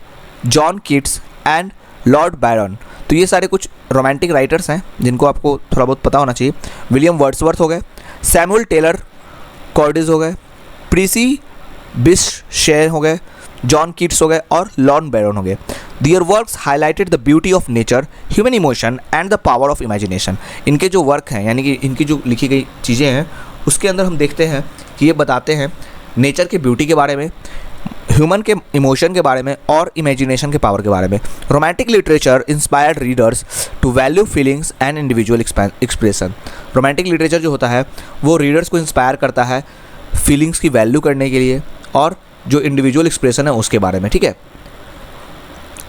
John Keats and Lord Byron. तो ये सारे कुछ रोमांटिक राइटर्स हैं जिनको आपको थोड़ा बहुत पता होना चाहिए। विलियम वर्ड्सवर्थ हो गए, सैमुअल टेलर कॉलेरिज हो गए, प्रीसी ब्रेसी हो गए, जॉन कीट्स हो गए और लॉर्ड बायरन हो गए। Their works highlighted the beauty of nature, human emotion and the power of imagination। इनके जो वर्क हैं यानी कि इनकी जो लिखी गई चीज़ें हैं उसके अंदर हम देखते हैं कि ये बताते हैं नेचर के ब्यूटी के बारे में, ह्यूमन के इमोशन के बारे में और इमेजिनेशन के पावर के बारे में। Romantic literature inspired readers to value feelings and individual expression. Romantic literature जो होता है वो रीडर्स को इंस्पायर करता है फीलिंग्स की वैल्यू करने के लिए और जो इंडिविजुअल एक्सप्रेशन है उसके बारे में, ठीक है।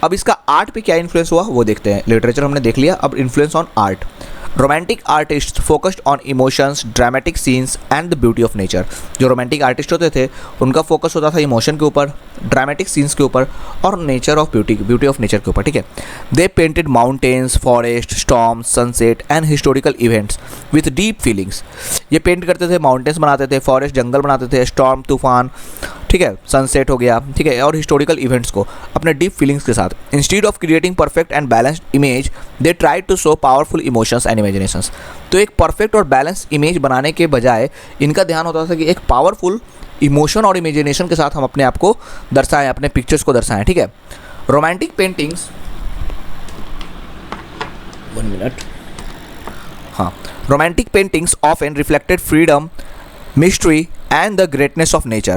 अब इसका आर्ट पे क्या इन्फ्लुएंस हुआ वो देखते हैं। लिटरेचर हमने देख लिया, अब influence on art. Romantic artist focused on emotions, dramatic scenes and the beauty of nature. जो रोमांटिक आर्टिस्ट होते थे उनका फोकस होता था इमोशन के ऊपर, ड्रामेटिक सीन्स के ऊपर और nature of beauty of nature के ऊपर, ठीक है। They painted mountains, forest, storms, sunset and historical events with deep feelings. ये पेंट करते थे, माउंटेन्स बनाते थे, फॉरेस्ट जंगल बनाते थे, स्टॉर्म तूफान, ठीक है, सनसेट हो गया, ठीक है, और हिस्टोरिकल इवेंट्स को अपने डीप फीलिंग्स के साथ। Instead of creating perfect and balanced image they try to show powerful emotions and imaginations. तो एक परफेक्ट और बैलेंस इमेज बनाने के बजाय इनका ध्यान होता था कि एक पावरफुल इमोशन और इमेजिनेशन के साथ हम अपने आप को दर्शाएं, अपने पिक्चर्स को दर्शाएं, ठीक है। रोमांटिक पेंटिंग्स, 1 मिनट, हाँ, romantic paintings often reflected freedom, mystery and the greatness of nature.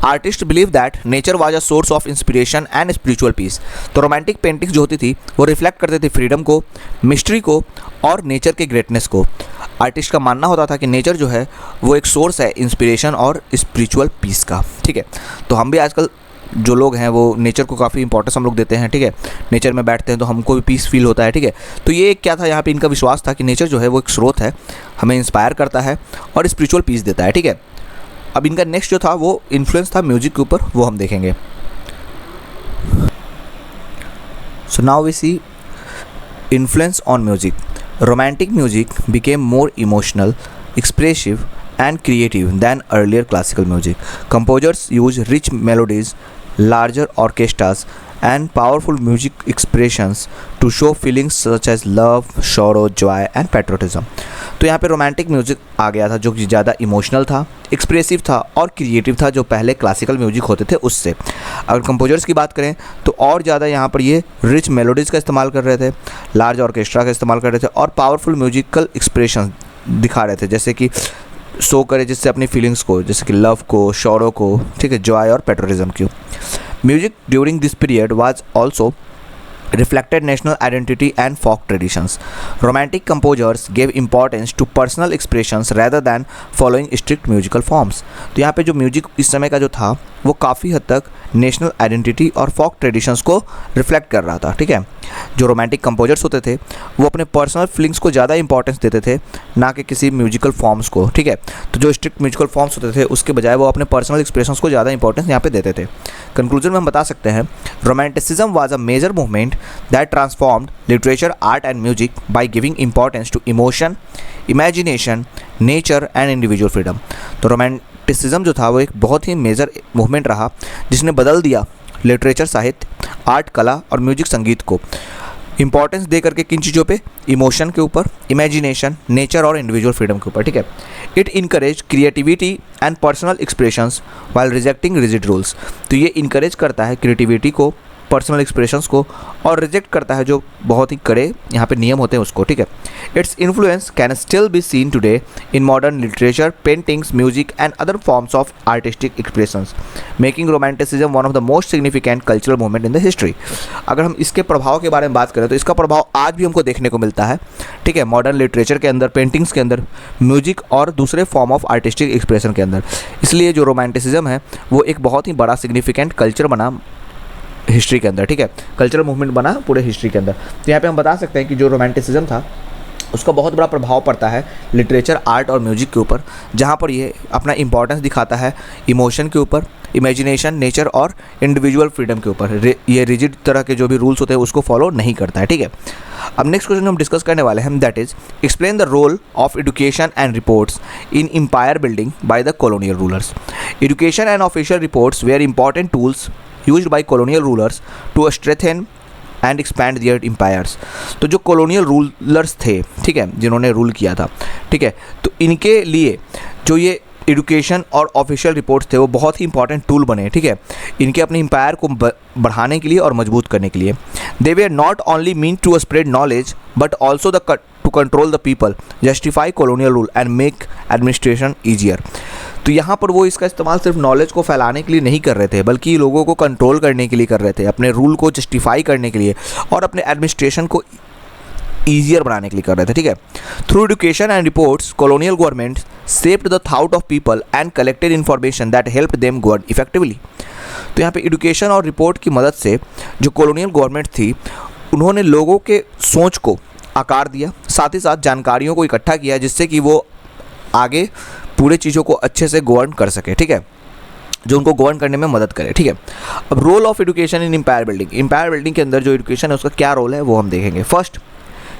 Artists believe that nature was a source of inspiration and spiritual peace. तो रोमांटिक पेंटिंग्स जो होती थी वो रिफ्लेक्ट करते थे फ्रीडम को, मिस्ट्री को और नेचर के ग्रेटनेस को। आर्टिस्ट का मानना होता था कि नेचर जो है वो एक सोर्स है इंस्पिरेशन और स्पिरिचुअल पीस का, ठीक है। तो हम भी आजकल जो लोग हैं वो नेचर को काफ़ी इंपॉर्टेंस हम लोग देते हैं, ठीक है। नेचर में बैठते हैं तो हमको भी पीस फील होता है, ठीक है। तो ये क्या था, यहाँ पे इनका विश्वास था कि नेचर जो है वो एक स्रोत है, हमें इंस्पायर करता है और स्पिरिचुअल पीस देता है, ठीक है। अब इनका नेक्स्ट जो था वो इन्फ्लुएंस था म्यूजिक के ऊपर, वो हम देखेंगे। So now we see influence on music. Romantic music became more emotional, expressive and creative than earlier classical music. Composers use rich melodies, larger orchestras and powerful music expressions to show feelings such as love, sorrow, joy and patriotism. तो यहाँ पे romantic music आ गया था जो कि ज़्यादा emotional था, expressive था और क्रिएटिव था जो पहले क्लासिकल म्यूजिक होते थे उससे। अगर कंपोजर्स की बात करें तो और ज़्यादा यहाँ पर ये रिच मेलोडीज़ का इस्तेमाल कर रहे थे, लार्ज ऑर्केस्ट्रा का इस्तेमाल कर रहे थे और पावरफुल म्यूजिकल एक्सप्रेशन दिखा रहे थे, जैसे कि शो करे जिससे अपनी फीलिंग्स को, जैसे कि लव को, शोरो को, ठीक है, जॉय और पेट्रोलिज्म की। Music during this period was also reflected national identity and folk traditions. Romantic composers gave importance to personal expressions rather than following strict musical forms. तो यहाँ पे जो म्यूजिक इस समय का जो था वो काफ़ी हद तक नेशनल आइडेंटिटी और फोक ट्रेडिशंस को रिफ्लेक्ट कर रहा था, ठीक है। जो रोमांटिक कंपोजर्स होते थे वो अपने पर्सनल फीलिंग्स को ज़्यादा इंपॉर्टेंस देते थे, ना कि किसी म्यूजिकल फॉर्म्स को, ठीक है। तो जो स्ट्रिक्ट म्यूजिकल फॉर्म्स होते थे उसके बजाय वो अपने पर्सनल एक्सप्रेशंस को ज़्यादा इंपॉर्टेंस यहाँ पे देते थे। कंक्लूजन में हम बता सकते हैं romanticism was a major movement that transformed literature, art and music by giving importance to emotion, imagination, nature and individual freedom। तो रोमांटिसिज्म जो था वो एक बहुत ही मेजर मूवमेंट रहा जिसने बदल दिया लिटरेचर, साहित्य, आर्ट, कला और म्यूजिक, संगीत को इंपॉर्टेंस दे करके किन चीज़ों पे, इमोशन के ऊपर, इमेजिनेशन, नेचर और इंडिविजुअल फ्रीडम के ऊपर। ठीक है, it encourage creativity and personal expressions while rejecting rigid rules. तो ये इनकरेज करता है क्रिएटिविटी को, पर्सनल एक्सप्रेशंस को, और रिजेक्ट करता है जो बहुत ही कड़े यहाँ पे नियम होते हैं उसको। ठीक है, its influence can still be seen today in modern literature, paintings, music and other forms of artistic expressions, making romanticism one of the most significant cultural movement in the history. अगर हम इसके प्रभाव के बारे में बात करें तो इसका प्रभाव आज भी हमको देखने को मिलता है। ठीक है, मॉडर्न लिटरेचर के अंदर, पेंटिंग्स के अंदर, म्यूजिक और दूसरे फॉर्म ऑफ आर्टिस्टिक एक्सप्रेशन के अंदर। इसलिए जो रोमांटिसिज्म है वो एक बहुत ही बड़ा सिग्निफिकेंट कल्चर बना हिस्ट्री के अंदर। ठीक है, कल्चरल मूवमेंट बना पूरे हिस्ट्री के अंदर। तो यहाँ पे हम बता सकते हैं कि जो रोमांटिसिज्म था उसका बहुत बड़ा प्रभाव पड़ता है लिटरेचर, आर्ट और म्यूजिक के ऊपर, जहाँ पर ये अपना इंपॉर्टेंस दिखाता है इमोशन के ऊपर, इमेजिनेशन, नेचर और इंडिविजुअल फ्रीडम के ऊपर। ये रिजिड तरह के जो भी रूल्स होते हैं उसको फॉलो नहीं करता है। ठीक है, अब नेक्स्ट क्वेश्चन हम डिस्कस करने वाले हैं, that is explain the role of education and reports in empire building by the colonial rulers. Education and official reports were important tools used by colonial rulers to strengthen and expand their empires। तो जो colonial rulers थे, ठीक है, जिन्होंने rule किया था, ठीक है, तो इनके लिए जो ये एजुकेशन और ऑफिशियल रिपोर्ट्स थे वो बहुत ही इंपॉर्टेंट टूल बने। ठीक है, इनके अपने एम्पायर को बढ़ाने के लिए और मजबूत करने के लिए। They were not only mean to spread knowledge but also to control the people, justify colonial rule and make administration easier. तो यहाँ पर वो इसका इस्तेमाल सिर्फ नॉलेज को फैलाने के लिए नहीं कर रहे थे, बल्कि लोगों को कंट्रोल करने के लिए कर रहे थे, अपने रूल को जस्टिफाई करने के लिए और अपने एडमिनिस्ट्रेशन को ईजियर बनाने के लिए कर रहे थे। ठीक है, through education and reports colonial government shaped the thought of people and collected information that help them govern effectively. तो यहाँ पे एजुकेशन और रिपोर्ट की मदद से जो कॉलोनियल गवर्नमेंट थी उन्होंने लोगों के सोच को आकार दिया, साथ ही साथ जानकारियों को इकट्ठा किया जिससे कि वो आगे पूरे चीज़ों को अच्छे से गवर्न कर सके। ठीक है, जो उनको गवर्न करने में मदद करे। ठीक है, अब role of education in empire building. Empire building के अंदर जो एजुकेशन है उसका क्या रोल है वो हम देखेंगे। First,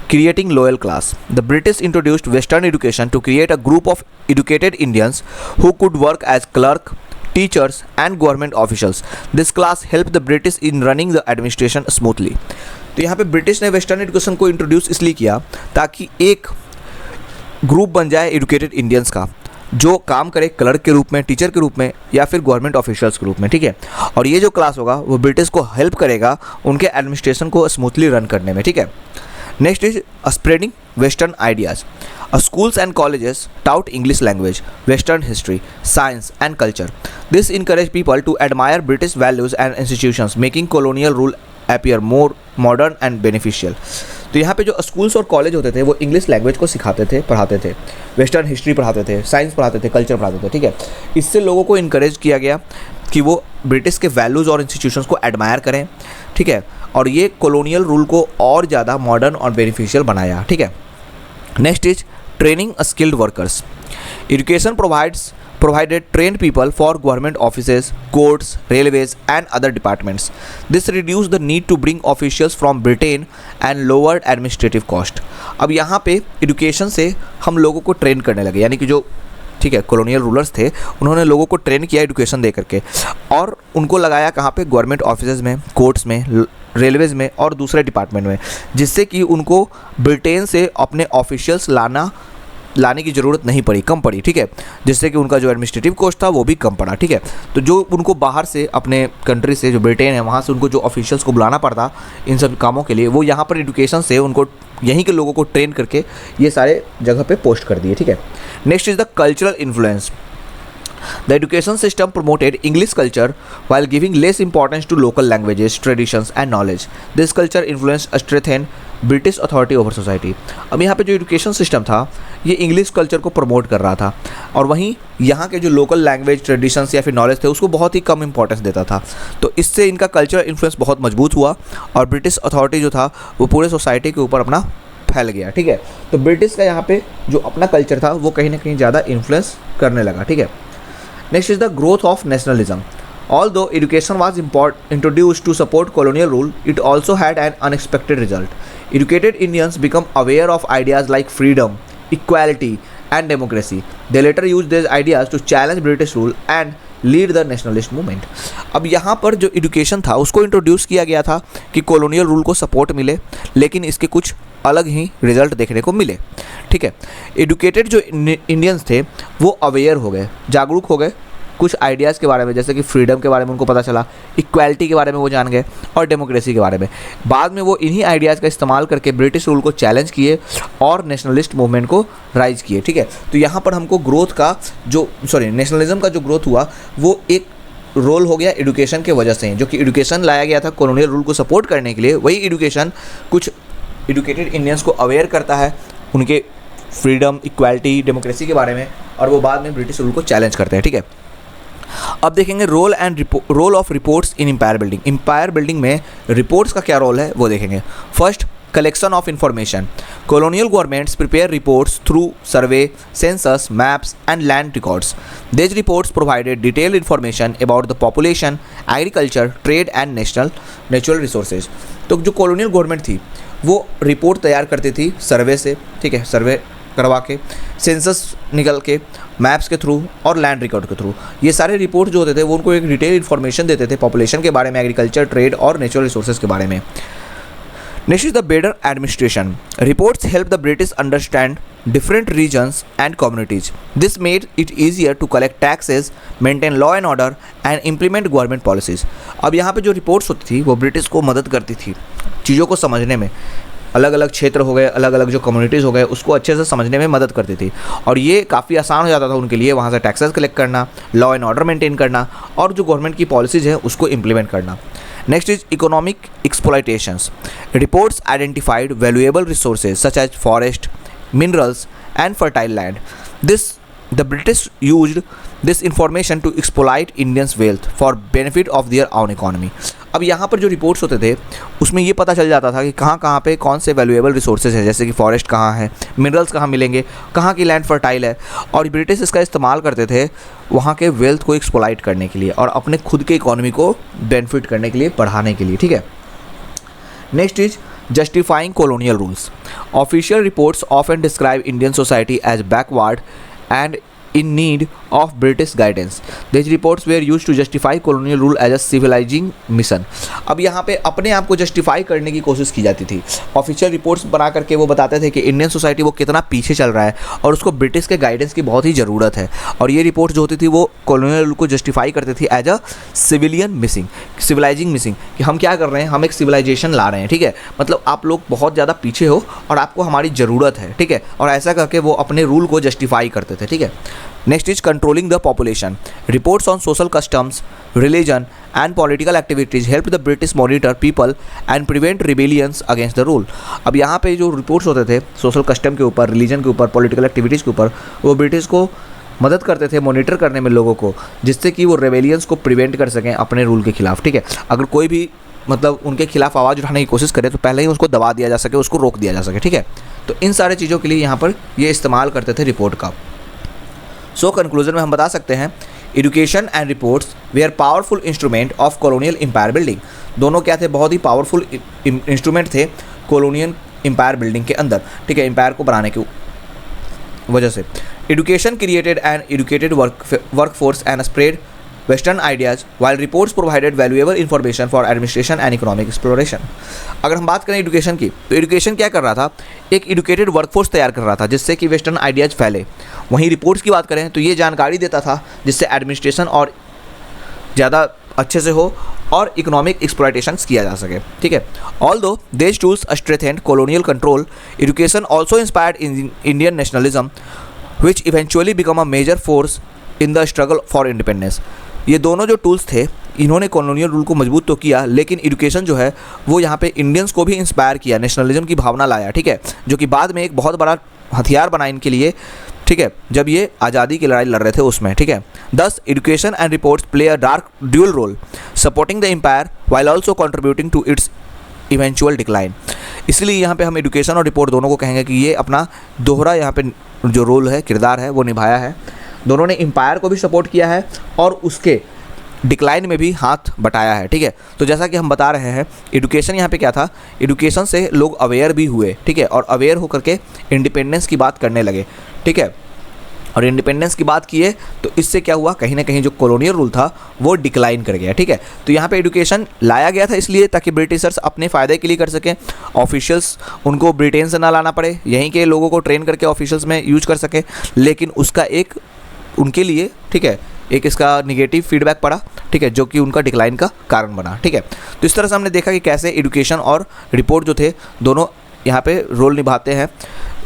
creating loyal class. The British introduced Western education to create a group of educated Indians who could work as clerk, teachers and government officials. This class helped the British in running the administration smoothly. तो यहाँ पे British ने western education को introduce इसलिए किया ताकि एक group बन जाए एजुकेटेड इंडियंस का जो काम करे क्लर्क के रूप में, टीचर के रूप में या फिर गवर्नमेंट ऑफिशियल्स के रूप में। ठीक है, और ये जो क्लास होगा वो ब्रिटिश को हेल्प करेगा उनके एडमिनिस्ट्रेशन को स्मूथली रन करने में। ठीक है, next is spreading western ideas. Schools and colleges tout English language, Western history, science and culture. This encouraged people to admire British values and institutions, making colonial rule appear more modern and beneficial. तो यहाँ पे जो schools और college होते थे वो English language को सिखाते थे, पढ़ाते थे, वेस्टर्न हिस्ट्री पढ़ाते थे, साइंस पढ़ाते थे, कल्चर पढ़ाते थे। ठीक है, इससे लोगों को इनकरेज किया गया कि वो ब्रिटिश के वैल्यूज़ और इंस्टीट्यूशंस को एडमायर करें। ठीक है, और ये कॉलोनियल रूल को और ज़्यादा मॉडर्न और बेनिफिशियल बनाया। ठीक है, next is training skilled workers. Education provided trained people for government offices, courts, railways and other departments. This reduced the need to bring officials from Britain and lowered administrative cost. अब यहाँ पे education से हम लोगों को train करने लगे, यानी कि जो ठीक है कॉलोनियल रूलर्स थे उन्होंने लोगों को ट्रेन किया एजुकेशन दे करके और उनको लगाया कहाँ पे, गवर्नमेंट ऑफिसेज में, कोर्ट्स में, रेलवेज़ में और दूसरे डिपार्टमेंट में, जिससे कि उनको ब्रिटेन से अपने ऑफिशियल्स लाने की ज़रूरत नहीं पड़ी, कम पड़ी। ठीक है, जिससे कि उनका जो एडमिनिस्ट्रेटिव कॉस्ट था वो भी कम पड़ा। ठीक है, तो जो उनको बाहर से अपने कंट्री से जो ब्रिटेन है वहाँ से उनको जो ऑफिशियल्स को बुलाना पड़ता इन सब कामों के लिए, वो यहाँ पर एजुकेशन से उनको यहीं के लोगों को ट्रेन करके ये सारे जगह पे पोस्ट कर दिए। ठीक है, next is the cultural influence. The education system promoted English culture while giving less importance to local languages, traditions and knowledge. This culture influenced strengthened British authority over society. अब यहाँ पे जो एजुकेशन सिस्टम था ये English culture को promote कर रहा था और वहीं यहाँ के जो लोकल लैंग्वेज, ट्रेडिशंस या फिर नॉलेज थे उसको बहुत ही कम इंपॉर्टेंस देता था। तो इससे इनका कल्चरल इन्फ्लुएंस बहुत मजबूत हुआ और ब्रिटिश अथॉरिटी जो था वो पूरे सोसाइटी के ऊपर अपना फैल गया। ठीक है, तो ब्रिटिश का यहाँ पे जो अपना कल्चर था वो कहीं ना कहीं ज़्यादा इन्फ्लुएंस करने लगा। ठीक है, next is the growth of nationalism. Although education was introduced to support colonial rule, it also had an unexpected result. Educated Indians become aware of ideas like freedom, equality, and democracy. They later used these ideas to challenge British rule and lead the nationalist movement. अब यहाँ पर जो education था उसको introduce किया गया था कि कॉलोनियल रूल को सपोर्ट मिले, लेकिन इसके कुछ अलग ही रिजल्ट देखने को मिले। ठीक है, एडुकेटेड जो इंडियंस थे वो अवेयर हो गए, जागरूक हो गए कुछ आइडियाज़ के बारे में, जैसे कि फ्रीडम के बारे में उनको पता चला, इक्वालिटी के बारे में वो जान गए और डेमोक्रेसी के बारे में। बाद में वो इन्हीं आइडियाज़ का इस्तेमाल करके ब्रिटिश रूल को चैलेंज किए और नेशनलिस्ट मूवमेंट को राइज किए। ठीक है, तो यहाँ पर हमको ग्रोथ का नेशनलिज्म का जो ग्रोथ हुआ वो एक रोल हो गया एडुकेशन के वजह से, जो कि एडुकेशन लाया गया था कॉलोनियल रूल को सपोर्ट करने के लिए। वही एडुकेशन कुछ एडुकेटेड इंडियंस को अवेयर करता है उनके फ्रीडम, इक्वालिटी, डेमोक्रेसी के बारे में, और वो बाद में ब्रिटिश रूल को चैलेंज करते हैं। ठीक है, अब देखेंगे role of reports in empire building. Empire building में रिपोर्ट्स का क्या रोल है वो देखेंगे। First, collection of information. Colonial governments prepare reports through survey, census, maps, and land records. These reports provided detailed information about the population, agriculture, trade, and natural resources. तो जो colonial government थी वो report तैयार करती थी सर्वे से, ठीक है, सर्वे करवा के, सेंसस निकल के, मैप्स के थ्रू और लैंड रिकॉर्ड के थ्रू। ये सारे रिपोर्ट जो होते थे वो उनको एक डिटेल इन्फॉर्मेशन देते थे पॉपुलेशन के बारे में, एग्रीकल्चर, ट्रेड और नेचुरल रिसोर्सेज के बारे में। Next is the better administration. Reports help the British understand different regions and communities. This made it easier to collect taxes, maintain law and order, and implement government policies. अब यहाँ पे जो reports होती थी वो ब्रिटिश को मदद करती थी चीज़ों को समझने में। अलग अलग क्षेत्र हो गए, अलग अलग जो कम्युनिटीज़ हो गए, उसको अच्छे से समझने में मदद करती थी, और ये काफ़ी आसान हो जाता था उनके लिए वहाँ से टैक्सेस कलेक्ट करना, लॉ एंड ऑर्डर मेंटेन करना और जो गवर्नमेंट की पॉलिसीज़ हैं उसको इम्प्लीमेंट करना। Next is economic exploitations. Reports identified valuable resources such as forest, minerals, and fertile land. The British used this information to exploit Indians' wealth for benefit of their own economy. अब यहाँ पर जो reports होते थे उसमें ये पता चल जाता था कि कहाँ कहाँ पे कौन से वैल्यूएबल रिसोर्सेज है, जैसे कि फॉरेस्ट कहाँ है, मिनरल्स कहाँ मिलेंगे, कहाँ की लैंड फर्टाइल है, और ब्रिटिश इसका इस्तेमाल करते थे वहाँ के वेल्थ को एक्सप्लॉइट करने के लिए और अपने खुद के इकोनॉमी को बेनिफिट करने के लिए, बढ़ाने के लिए। ठीक है, next is justifying colonial rules. Official reports often describe Indian society as backward and in need of British guidance. These reports were used to justify colonial rule as a civilizing mission. अब यहाँ पे अपने आप को justify करने की कोशिश की जाती थी। ऑफिशियल रिपोर्ट्स बना करके वो बताते थे कि इंडियन सोसाइटी वो कितना पीछे चल रहा है और उसको ब्रिटिश के गाइडेंस की बहुत ही ज़रूरत है, और ये रिपोर्ट जो होती थी वो कॉलोनियल रूल को जस्टिफाई करती थी एज अ सिविलाइजिंग मिसिंग, कि हम क्या कर रहे हैं, हम एक सिविलाइजेशन ला रहे हैं। ठीक है, मतलब आप लोग बहुत ज़्यादा पीछे हो और आपको हमारी ज़रूरत है। ठीक है, और ऐसा करके वो अपने रूल को जस्टिफाई करते थे। ठीक है, next is controlling the population. Reports on social customs, religion and political activities help the British monitor people and prevent rebellions against the rule. अब यहाँ पे जो रिपोर्ट्स होते थे सोशल कस्टम के ऊपर, रिलीजन के ऊपर, पॉलिटिकल एक्टिविटीज़ के ऊपर, वो ब्रिटिश को मदद करते थे मॉनिटर करने में लोगों को, जिससे कि वो रेबेलियंस को प्रिवेंट कर सकें अपने रूल के खिलाफ. ठीक है, अगर कोई भी मतलब उनके खिलाफ आवाज़ उठाने की कोशिश करे तो पहले ही उसको दबा दिया जा सके, उसको रोक दिया जा सके. ठीक है, तो इन सारे चीज़ों के लिए यहाँ पर ये इस्तेमाल करते थे रिपोर्ट का. सो कंक्लूजन में हम बता सकते हैं education and reports were powerful instrument of colonial empire building. दोनों क्या थे, बहुत ही पावरफुल इंस्ट्रूमेंट थे कॉलोनियल एम्पायर बिल्डिंग के अंदर. ठीक है, एम्पायर को बनाने की वजह से. Education created an educated workforce and spread western ideas while reports provided valuable information for administration and economic exploration. अगर हम बात करें एजुकेशन की, तो एजुकेशन क्या कर रहा था, एक एजुकेटेड वर्कफोर्स तैयार कर रहा था जिससे कि वेस्टर्न आइडियाज़ फैले. वहीं रिपोर्ट्स की बात करें तो ये जानकारी देता था जिससे एडमिनिस्ट्रेशन और ज़्यादा अच्छे से हो और इकोनॉमिक एक्सप्लॉयटेशन किया जा सके. ठीक है, although these tools strengthened colonial control, education also inspired Indian nationalism which eventually become a major force in the struggle for independence. ये दोनों जो टूल्स थे इन्होंने कॉलोनियल रूल को मजबूत तो किया, लेकिन एजुकेशन जो है वो यहाँ पे इंडियंस को भी इंस्पायर किया, नेशनलिज्म की भावना लाया. ठीक है, जो कि बाद में एक बहुत बड़ा हथियार बना इनके लिए. ठीक है, जब ये आज़ादी की लड़ाई लड़ रहे थे उसमें. ठीक है, thus education and reports play a dark dual role supporting the empire while also contributing to its eventual decline. इसलिए यहाँ पे हम एजुकेशन और रिपोर्ट दोनों को कहेंगे कि ये अपना दोहरा यहाँ पे जो रोल है, किरदार है, वो निभाया है. दोनों ने एम्पायर को भी सपोर्ट किया है और उसके डिक्लाइन में भी हाथ बटाया है, ठीक है। तो जैसा कि हम बता रहे हैं, एजुकेशन यहाँ पे क्या था, एजुकेशन से लोग अवेयर भी हुए, ठीक है, और अवेयर होकर के इंडिपेंडेंस की बात करने लगे, ठीक है। और इंडिपेंडेंस की बात की है तो इससे क्या हुआ, कहीं ना कहीं जो कॉलोनियल रूल था वो डिक्लाइन कर गया, ठीक है। तो यहाँ पे एजुकेशन लाया गया था इसलिए ताकि ब्रिटिशर्स अपने फ़ायदे के लिए कर सकें, ऑफिशियल्स उनको ब्रिटेन से ना लाना पड़े, यहीं के लोगों को ट्रेन करके ऑफिशियल्स में यूज कर सकें, लेकिन उसका एक उनके लिए, ठीक है, एक इसका निगेटिव फीडबैक पड़ा, ठीक है, जो कि उनका डिक्लाइन का कारण बना, ठीक है। तो इस तरह से हमने देखा कि कैसे एजुकेशन और रिपोर्ट जो थे दोनों यहाँ पे रोल निभाते हैं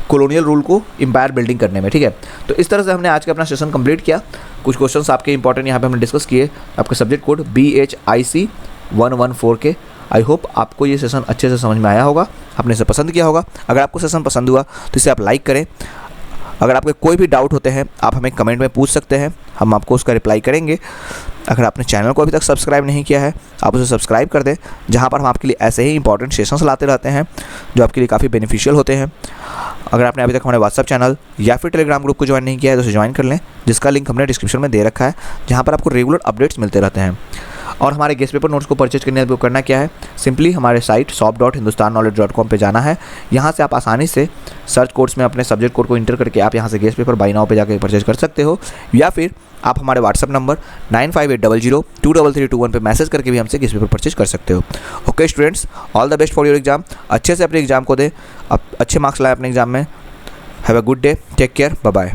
कॉलोनियल रूल को एम्पायर बिल्डिंग करने में, ठीक है। तो इस तरह से हमने आज का अपना सेशन कंप्लीट किया। कुछ क्वेश्चंस आपके इंपॉर्टेंट यहाँ पे हमने डिस्कस किए, आपके सब्जेक्ट कोड BHIC 114 के। आई होप आपको ये सेशन अच्छे से समझ में आया होगा, आपने इसे पसंद किया होगा। अगर आपको सेशन पसंद हुआ तो इसे आप लाइक करें। अगर आपके कोई भी डाउट होते हैं आप हमें कमेंट में पूछ सकते हैं, हम आपको उसका रिप्लाई करेंगे। अगर आपने चैनल को अभी तक सब्सक्राइब नहीं किया है आप उसे सब्सक्राइब कर दें, जहां पर हम आपके लिए ऐसे ही इंपॉर्टेंट सेशंस लाते रहते हैं जो आपके लिए काफ़ी बेनिफिशियल होते हैं। अगर आपने अभी तक हमारे व्हाट्सअप चैनल या फिर टेलीग्राम ग्रुप को ज्वाइन नहीं किया है तो उसे ज्वाइन कर लें, जिसका लिंक हमने डिस्क्रिप्शन में दे रखा है, जहाँ पर आपको रेगुलर अपडेट्स मिलते रहते हैं। और हमारे गेस्ट पेपर नोट्स को परचेज करने के लिए करना क्या है, सिंपली हमारे साइट shop.hindustanknowledge.com पे जाना है। यहाँ से आप आसानी से सर्च कोड्स में अपने सब्जेक्ट कोड को इंटर करके आप यहाँ से गेस्ट पेपर बाय नाउ पे जाकर परचेज कर सकते हो, या फिर आप हमारे व्हाट्सअप नंबर 9580023321 पे मैसेज करके भी हमसे गेस्ट पेपर परचेज कर सकते हो। Okay students, all the best for your exam. अच्छे से अपने एग्जाम को दें, अच्छे मार्क्स लाए अपने एग्जाम में। Have a good day, take care, bye bye.